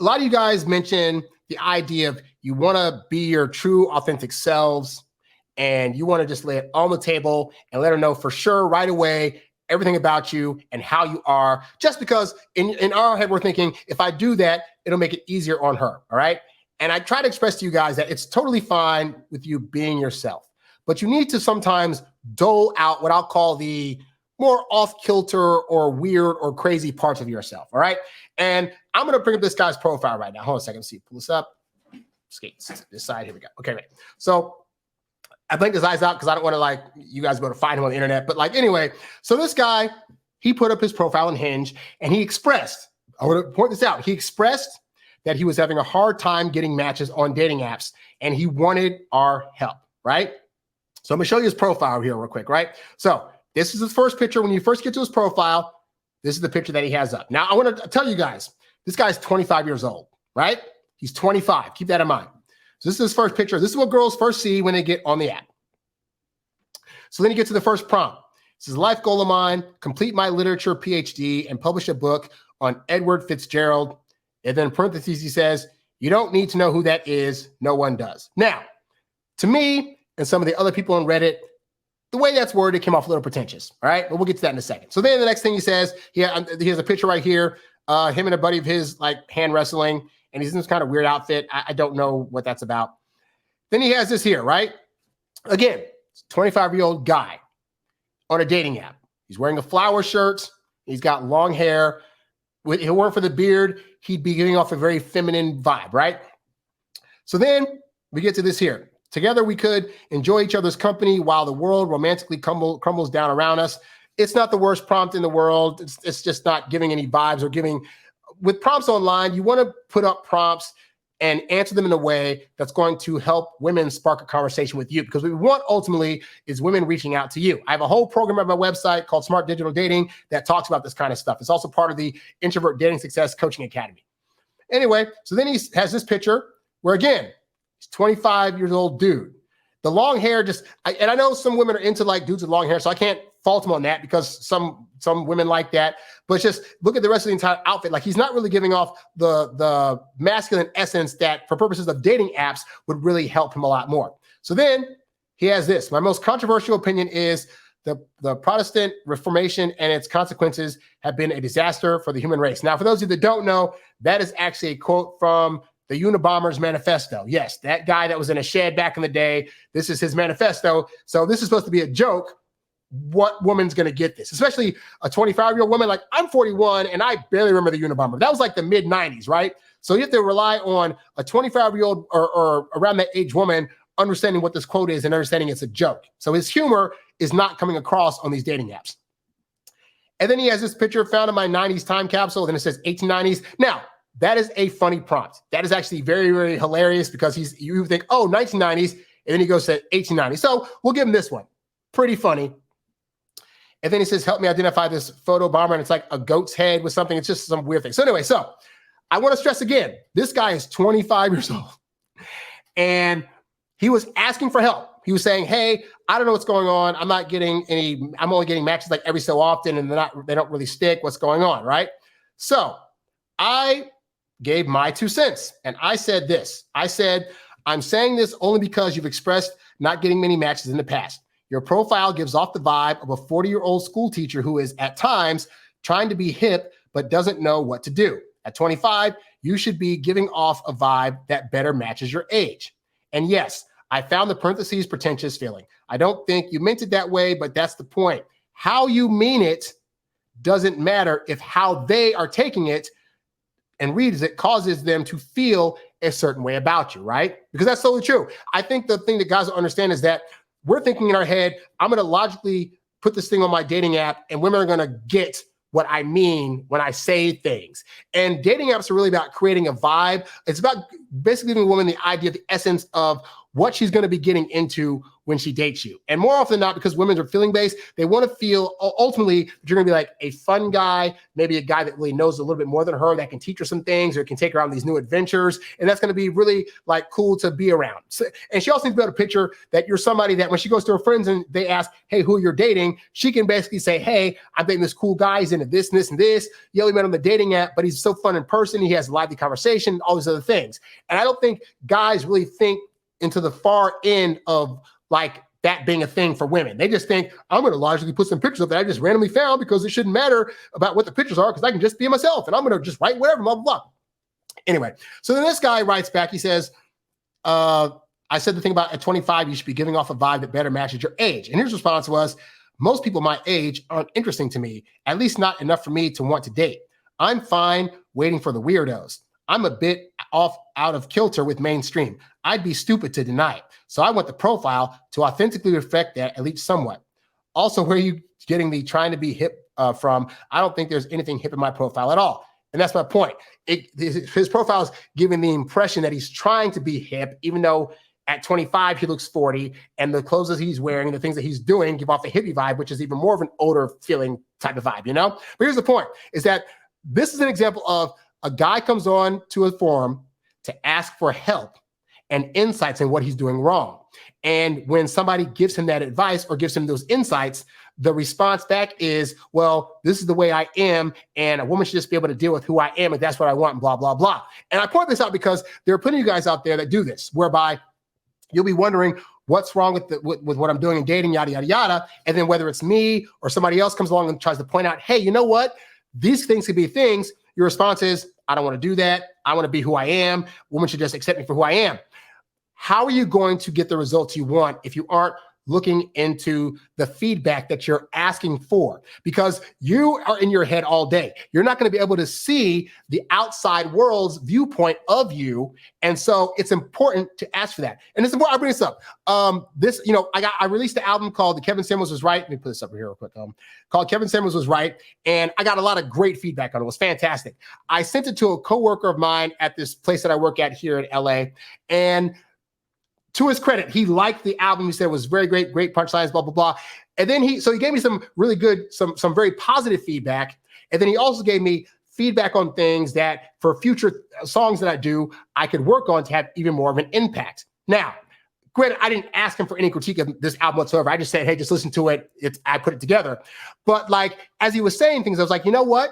a lot of you guys mention the idea of you want to be your true, authentic selves, and you want to just lay it on the table and let her know for sure right away everything about you and how you are, just because in our head, we're thinking, if I do that, it'll make it easier on her, all right? And I try to express to you guys that it's totally fine with you being yourself, but you need to sometimes dole out what I'll call the more off-kilter or weird or crazy parts of yourself, all right? And I'm going to bring up this guy's profile right now. Hold on a second. Let's see. Pull this up. Skate this side. Here we go. Okay, right. So I blanked his eyes out because I don't want to you guys go to find him on the internet. But anyway, so this guy, he put up his profile on Hinge and he expressed, I want to point this out. He expressed that he was having a hard time getting matches on dating apps and he wanted our help, right? So I'm going to show you his profile here real quick, right? So this is his first picture. When you first get to his profile, this is the picture that he has up. Now, I want to tell you guys, this guy's 25 years old, right? He's 25. Keep that in mind. So this is his first picture. This is what girls first see when they get on the app. So then you get to the first prompt. This is life goal of mine, complete my literature PhD and publish a book on Edward Fitzgerald. And then in parentheses, he says, you don't need to know who that is. No one does. Now, to me and some of the other people on Reddit, the way that's worded came off a little pretentious. All right. But we'll get to that in a second. So then the next thing he says, he has a picture right here, him and a buddy of his hand wrestling. And he's in this kind of weird outfit. I don't know what that's about. Then he has this here, right? Again, 25-year-old guy on a dating app. He's wearing a flower shirt. He's got long hair. If it weren't for the beard, he'd be giving off a very feminine vibe, right? So then we get to this here. Together we could enjoy each other's company while the world romantically crumbles down around us. It's not the worst prompt in the world. It's just not giving any vibes or giving. With prompts online, you want to put up prompts and answer them in a way that's going to help women spark a conversation with you, because what we want ultimately is women reaching out to you. I have a whole program at my website called Smart Digital Dating that talks about this kind of stuff. It's also part of the Introvert Dating Success Coaching Academy. Anyway, so then he has this picture where, again, he's 25 years old dude. The long hair and I know some women are into dudes with long hair, so I can't fault him on that because some women like that. But just look at the rest of the entire outfit. He's not really giving off the masculine essence that, for purposes of dating apps, would really help him a lot more. So then he has this. My most controversial opinion is the Protestant Reformation and its consequences have been a disaster for the human race. Now, for those of you that don't know, that is actually a quote from the Unabomber's manifesto. Yes, that guy that was in a shed back in the day. This is his manifesto. So this is supposed to be a joke. What woman's going to get this? Especially a 25-year-old woman. I'm 41 and I barely remember the Unabomber. That was the mid 90s, right? So you have to rely on a 25-year-old or around that age woman understanding what this quote is and understanding it's a joke. So his humor is not coming across on these dating apps. And then he has this picture found in my 90s time capsule. Then it says 1890s. Now, that is a funny prompt. That is actually very, very hilarious because you think, 1990s, and then he goes to 1890s. So we'll give him this one. Pretty funny. And then he says, help me identify this photo bomber. And it's like a goat's head with something. It's just some weird thing. So anyway, I want to stress again, this guy is 25 years old. And he was asking for help. He was saying, hey, I don't know what's going on. I'm only getting matches every so often and they don't really stick. What's going on, right? So I gave my 2 cents and I said this. I said, I'm saying this only because you've expressed not getting many matches in the past. Your profile gives off the vibe of a 40-year-old school teacher who is at times trying to be hip, but doesn't know what to do. At 25, you should be giving off a vibe that better matches your age. And yes, I found the parentheses pretentious feeling. I don't think you meant it that way, but that's the point. How you mean it doesn't matter if how they are taking it and reads it causes them to feel a certain way about you, right? Because that's totally true. I think the thing that guys don't understand is that we're thinking in our head, I'm going to logically put this thing on my dating app and women are going to get what I mean when I say things. And dating apps are really about creating a vibe. It's about basically giving a woman the idea, the essence of what she's going to be getting into when she dates you. And more often than not, because women are feeling based, they want to feel ultimately that you're going to be like a fun guy, maybe a guy that really knows a little bit more than her, that can teach her some things or can take her on these new adventures. And that's going to be really like cool to be around. So, and she also needs to be able to picture that you're somebody that when she goes to her friends and they ask, hey, who you're dating, she can basically say, hey, I'm dating this cool guy. He's into this and this and this. You only met on the dating app, but he's so fun in person. He has a lively conversation, all these other things. And I don't think guys really think into the far end of like that being a thing for women. They just think, I'm going to logically put some pictures up that I just randomly found because it shouldn't matter about what the pictures are because I can just be myself and I'm going to just write whatever, blah, blah, blah. Anyway, so then this guy writes back. He says, I said the thing about at 25, you should be giving off a vibe that better matches your age. And his response was, most people my age aren't interesting to me, at least not enough for me to want to date. I'm fine waiting for the weirdos. I'm a bit out of kilter with mainstream. I'd be stupid to deny it. So I want the profile to authentically reflect that, at least somewhat. Also, where are you getting the trying to be hip from? I don't think there's anything hip in my profile at all. And that's my point. His profile is giving the impression that he's trying to be hip, even though at 25, he looks 40, and the clothes that he's wearing, the things that he's doing give off a hippie vibe, which is even more of an older feeling type of vibe, you know? But here's the point, is that this is an example of a guy comes on to a forum to ask for help and insights in what he's doing wrong. And when somebody gives him that advice or gives him those insights, the response back is, well, this is the way I am, and a woman should just be able to deal with who I am, and that's what I want, and blah, blah, blah. And I point this out because there are plenty of guys out there that do this, whereby you'll be wondering what's wrong with what I'm doing in dating, yada, yada, yada. And then whether it's me or somebody else comes along and tries to point out, hey, you know what? These things could be things. Your response is, I don't want to do that. I want to be who I am. Women should just accept me for who I am. How are you going to get the results you want if you aren't looking into the feedback that you're asking for? Because you are in your head all day. You're not going to be able to see the outside world's viewpoint of you. And so it's important to ask for that. And it's important, I bring this up. I released the album called Kevin Samuels Was Right. Let me put this up here real quick. Called Kevin Samuels Was Right. And I got a lot of great feedback on it. It was fantastic. I sent it to a coworker of mine at this place that I work at here in LA. And to his credit, he liked the album. He said it was very great, great punchlines, blah, blah, blah. And then he gave me some really good, some very positive feedback. And then he also gave me feedback on things that for future songs that I do, I could work on to have even more of an impact. Now, granted, I didn't ask him for any critique of this album whatsoever. I just said, hey, just listen to it. I put it together. But like, as he was saying things, I was like, you know what?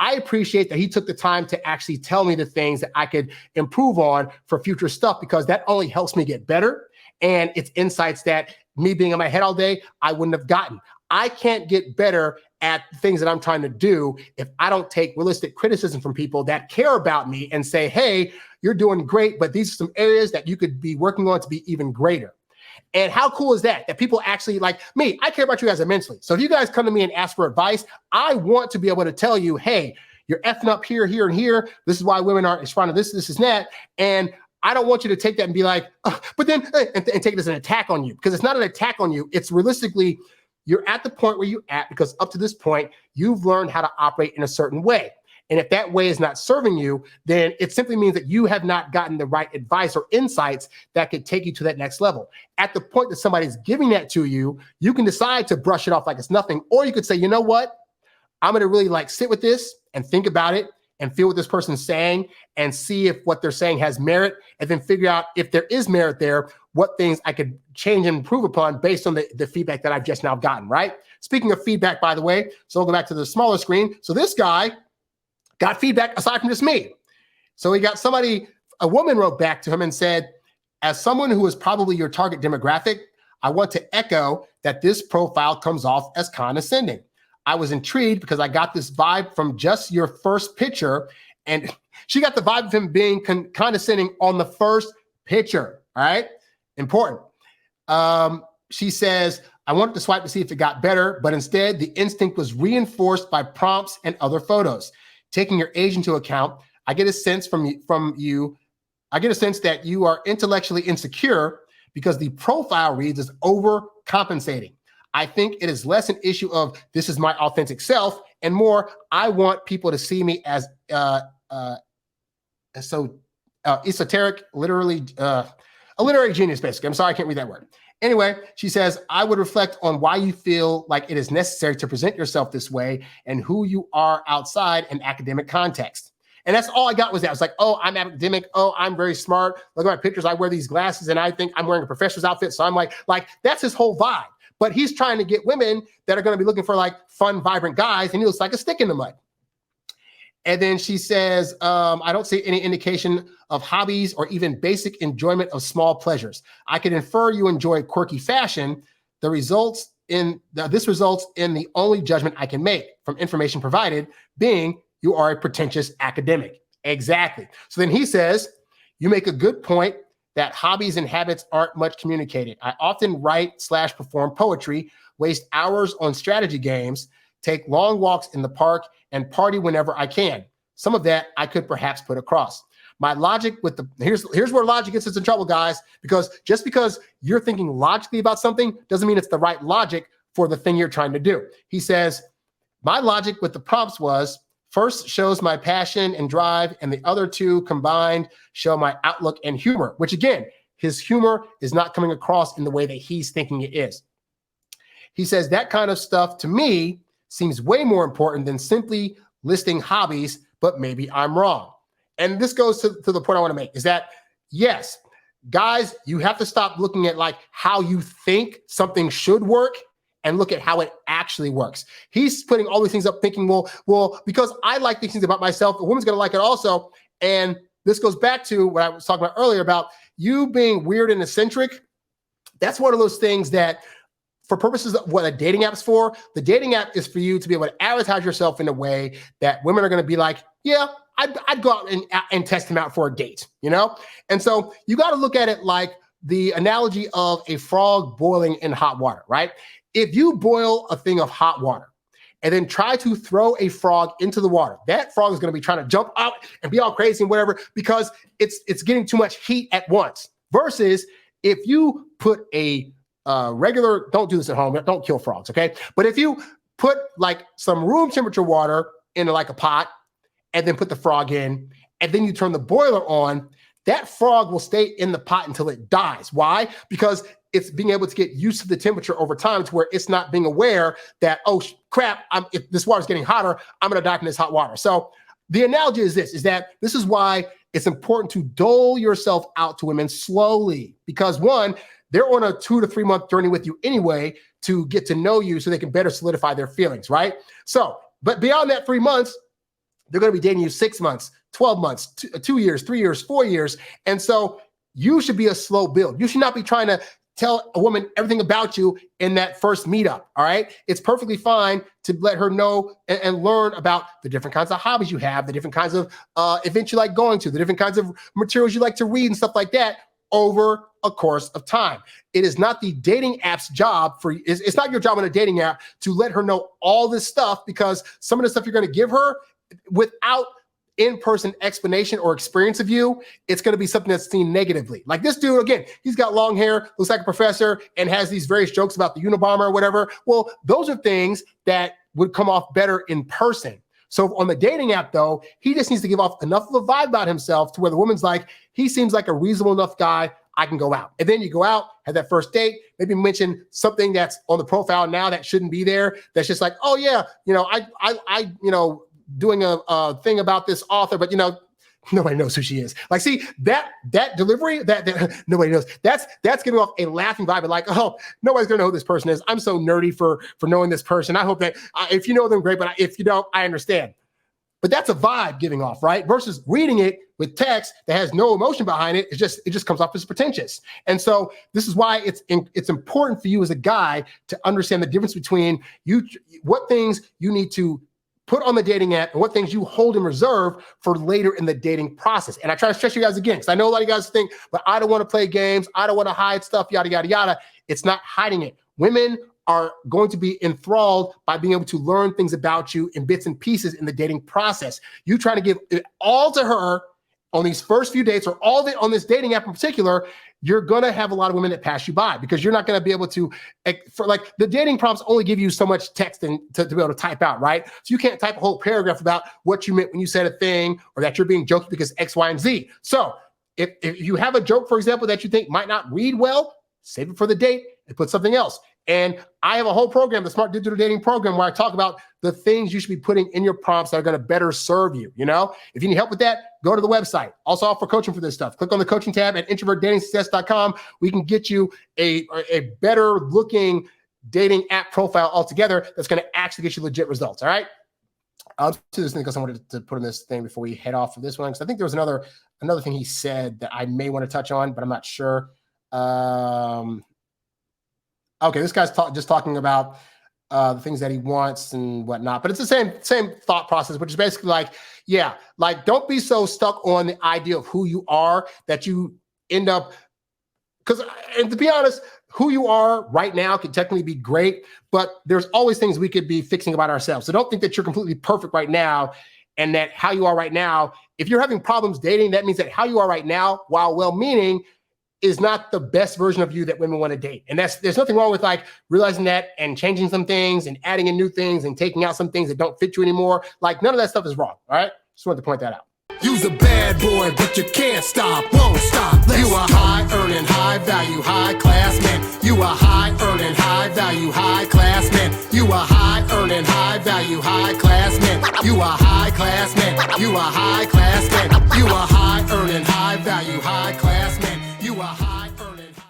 I appreciate that he took the time to actually tell me the things that I could improve on for future stuff, because that only helps me get better. And it's insights that me being in my head all day, I wouldn't have gotten. I can't get better at things that I'm trying to do if I don't take realistic criticism from people that care about me and say, hey, you're doing great, but these are some areas that you could be working on to be even greater. And how cool is that? That people actually, like me, I care about you guys immensely. So if you guys come to me and ask for advice, I want to be able to tell you, hey, you're effing up here, here, and here. This is why women aren't responding to this, this, and that. And I don't want you to take that and be like, but then, and take it as an attack on you, because it's not an attack on you. It's realistically, you're at the point where you're at because up to this point, you've learned how to operate in a certain way. And if that way is not serving you, then it simply means that you have not gotten the right advice or insights that could take you to that next level. At the point that somebody's giving that to you, you can decide to brush it off like it's nothing. Or you could say, you know what? I'm going to really like sit with this and think about it and feel what this person's saying and see if what they're saying has merit, and then figure out if there is merit there, what things I could change and improve upon based on the feedback that I've just now gotten, right? Speaking of feedback, by the way, so we'll go back to the smaller screen. So this guy got feedback aside from just me. So he got a woman wrote back to him and said, as someone who is probably your target demographic, I want to echo that this profile comes off as condescending. I was intrigued because I got this vibe from just your first picture, and she got the vibe of him being condescending on the first picture, all right? Important. She says, I wanted to swipe to see if it got better, but instead the instinct was reinforced by prompts and other photos. Taking your age into account, I get a sense from you. I get a sense that you are intellectually insecure because the profile reads as overcompensating. I think it is less an issue of this is my authentic self and more, I want people to see me as esoteric, literally, a literary genius, basically. I'm sorry, I can't read that word. Anyway, she says, I would reflect on why you feel like it is necessary to present yourself this way and who you are outside an academic context. And that's all I got was that. I was like, oh, I'm academic. Oh, I'm very smart. Look at my pictures. I wear these glasses and I think I'm wearing a professor's outfit. So I'm like that's his whole vibe. But he's trying to get women that are going to be looking for like fun, vibrant guys. And he looks like a stick in the mud. And then she says, I don't see any indication of hobbies or even basic enjoyment of small pleasures. I can infer you enjoy quirky fashion. This results in the only judgment I can make from information provided being you are a pretentious academic. Exactly. So then he says, you make a good point that hobbies and habits aren't much communicated. I often write/perform poetry, waste hours on strategy games, take long walks in the park, and party whenever I can. Some of that I could perhaps put across. My logic with here's where logic gets us in trouble, guys, because just because you're thinking logically about something doesn't mean it's the right logic for the thing you're trying to do. He says, my logic with the prompts was, first shows my passion and drive, and the other two combined show my outlook and humor, which again, his humor is not coming across in the way that he's thinking it is. He says that kind of stuff to me seems way more important than simply listing hobbies, but maybe I'm wrong. And this goes to the point I want to make is that, yes, guys, you have to stop looking at like how you think something should work and look at how it actually works. He's putting all these things up thinking, well, because I like these things about myself, a woman's going to like it also. And this goes back to what I was talking about earlier about you being weird and eccentric. That's one of those things that for purposes of what a dating app is for, the dating app is for you to be able to advertise yourself in a way that women are going to be like, yeah, I'd go out and test him out for a date, you know? And so you got to look at it like the analogy of a frog boiling in hot water, right? If you boil a thing of hot water and then try to throw a frog into the water, that frog is going to be trying to jump out and be all crazy and whatever because it's getting too much heat at once. Versus if you put a regular, don't do this at home, don't kill frogs, okay? But if you put like some room temperature water in like a pot and then put the frog in and then you turn the boiler on, that frog will stay in the pot until it dies. Why? Because it's being able to get used to the temperature over time to where it's not being aware that, oh crap, if this water's getting hotter, I'm going to die from this hot water. So the analogy is this is why it's important to dole yourself out to women slowly, because one, they're on a 2 to 3 month journey with you anyway to get to know you so they can better solidify their feelings, right? So, but beyond that 3 months, they're going to be dating you 6 months, 12 months, 2 years, 3 years, 4 years. And so you should be a slow build. You should not be trying to tell a woman everything about you in that first meetup, all right? It's perfectly fine to let her know and learn about the different kinds of hobbies you have, the different kinds of events you like going to, the different kinds of materials you like to read and stuff like that over a course of time. It is not the dating app's job for you. It's not your job on a dating app to let her know all this stuff, because some of the stuff you're going to give her without in-person explanation or experience of you, it's going to be something that's seen negatively. Like this dude, again, he's got long hair, looks like a professor, and has these various jokes about the Unabomber or whatever. Well, those are things that would come off better in person. So on the dating app, though, he just needs to give off enough of a vibe about himself to where the woman's like, he seems like a reasonable enough guy, I can go out. And then you go out, have that first date, maybe mention something that's on the profile now that shouldn't be there. That's just like, oh yeah, I doing a thing about this author, but nobody knows who she is. Like, see, that delivery, that nobody knows. That's giving off a laughing vibe of like, oh, nobody's gonna know who this person is. I'm so nerdy for knowing this person. I hope that if you know them, great, but if you don't, I understand. But that's a vibe giving off, right? Versus reading it with text that has no emotion behind it. It just comes off as pretentious. And so this is why it's important for you as a guy to understand the difference between what things you need to put on the dating app and what things you hold in reserve for later in the dating process. And I try to stress you guys again, because I know a lot of you guys think, but I don't want to play games. I don't want to hide stuff, yada, yada, yada. It's not hiding it. Women are going to be enthralled by being able to learn things about you in bits and pieces in the dating process. You trying to give it all to her on these first few dates, or all of it on this dating app in particular, you're going to have a lot of women that pass you by, because you're not going to be able to, for like the dating prompts only give you so much text to be able to type out, right? So you can't type a whole paragraph about what you meant when you said a thing, or that you're being jokey because X, Y, and Z. So if you have a joke, for example, that you think might not read well, save it for the date and put something else. And I have a whole program, the Smart Digital Dating Program, where I talk about the things you should be putting in your prompts that are going to better serve you. You know, if you need help with that, go to the website. Also offer coaching for this stuff. Click on the coaching tab at introvertdatingsuccess.com. We can get you a better looking dating app profile altogether that's going to actually get you legit results. All right. I'll do this thing because I wanted to put in this thing before we head off for this one, because I think there was another thing he said that I may want to touch on, but I'm not sure. Okay, this guy's just talking about the things that he wants and whatnot, but it's the same thought process, which is basically like, yeah, like don't be so stuck on the idea of who you are that you end up, and to be honest, who you are right now can technically be great, but there's always things we could be fixing about ourselves. So don't think that you're completely perfect right now and that how you are right now, if you're having problems dating, that means that how you are right now, while well-meaning, is not the best version of you that women want to date. And there's nothing wrong with like realizing that and changing some things and adding in new things and taking out some things that don't fit you anymore. Like none of that stuff is wrong. All right. Just wanted to point that out. You's a bad boy, but you can't stop, won't stop. You a high earning, high value, high class man. You a high earning, high value, high class man. You a high earning, high value, high class man. You a high class man. You a high class man. You a high earning, high value, high class man.